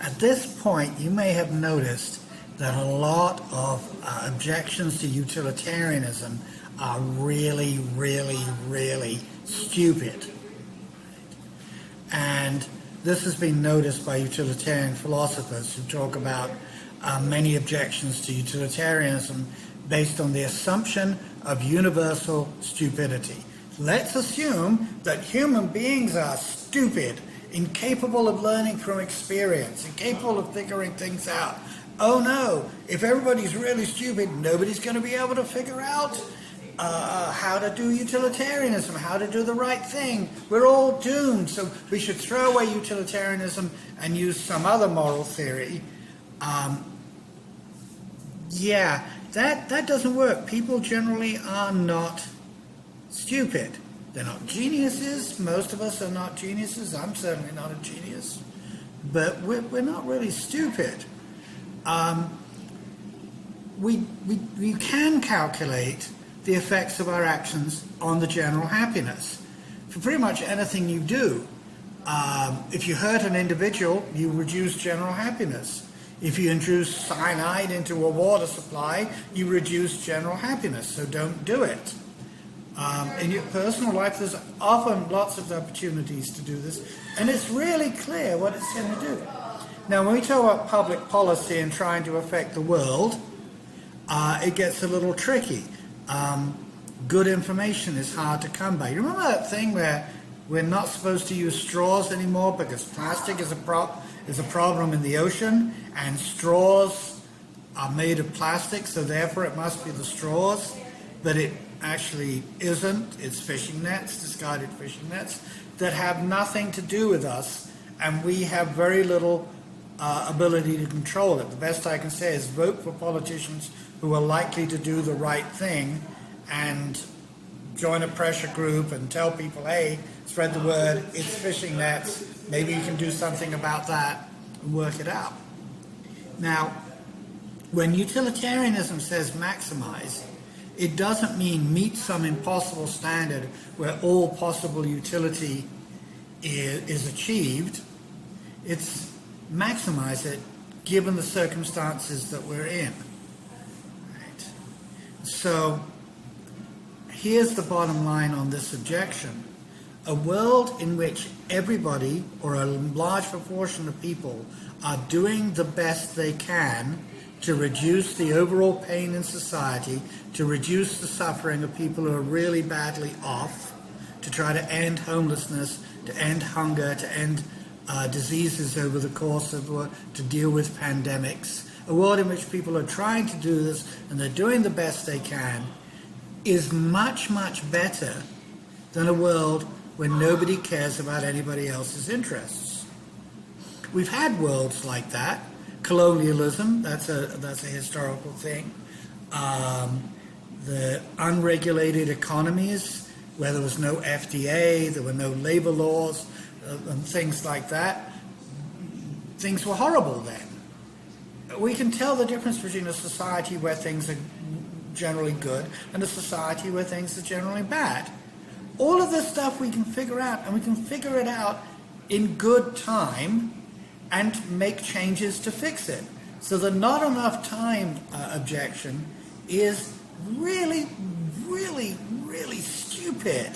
At this point, you may have noticed that a lot of objections to utilitarianism are really, really, really stupid. And this has been noticed by utilitarian philosophers who talk about many objections to utilitarianism based on the assumption of universal stupidity. Let's assume that human beings are stupid, incapable of learning from experience, incapable of figuring things out. Oh no, if everybody's really stupid, nobody's going to be able to figure out how to do utilitarianism, how to do the right thing. We're all doomed, so we should throw away utilitarianism and use some other moral theory. That doesn't work. People generally are not stupid. They're not geniuses. Most of us are not geniuses. I'm certainly not a genius. But we're not really stupid. We can calculate the effects of our actions on the general happiness. For pretty much anything you do, if you hurt an individual, you reduce general happiness. If you introduce cyanide into a water supply, you reduce general happiness, so don't do it. In your personal life, there's often lots of opportunities to do this, and it's really clear what it's going to do. Now, when we talk about public policy and trying to affect the world, it gets a little tricky. Good information is hard to come by. You remember that thing where we're not supposed to use straws anymore because plastic is a problem in the ocean, and straws are made of plastic, so therefore it must be the straws, but it actually isn't. It's fishing nets, discarded fishing nets, that have nothing to do with us, and we have very little ability to control it. The best I can say is vote for politicians who are likely to do the right thing, and join a pressure group and tell people, hey, spread the word, it's fishing nets, maybe you can do something about that and work it out. Now, when utilitarianism says maximize, it doesn't mean meet some impossible standard where all possible utility is achieved. It's maximize it given the circumstances that we're in. Right? So here's the bottom line on this objection. A world in which everybody, or a large proportion of people, are doing the best they can to reduce the overall pain in society, to reduce the suffering of people who are really badly off, to try to end homelessness, to end hunger, to end diseases over the course of, to deal with pandemics. A world in which people are trying to do this and they're doing the best they can is much, much better than a world where nobody cares about anybody else's interests. We've had worlds like that. Colonialism, that's a historical thing. The unregulated economies, where there was no FDA, there were no labor laws, and things like that. Things were horrible then. We can tell the difference between a society where things are generally good and a society where things are generally bad. All of this stuff we can figure out, and we can figure it out in good time and make changes to fix it. So the not enough time objection is really, really, really stupid.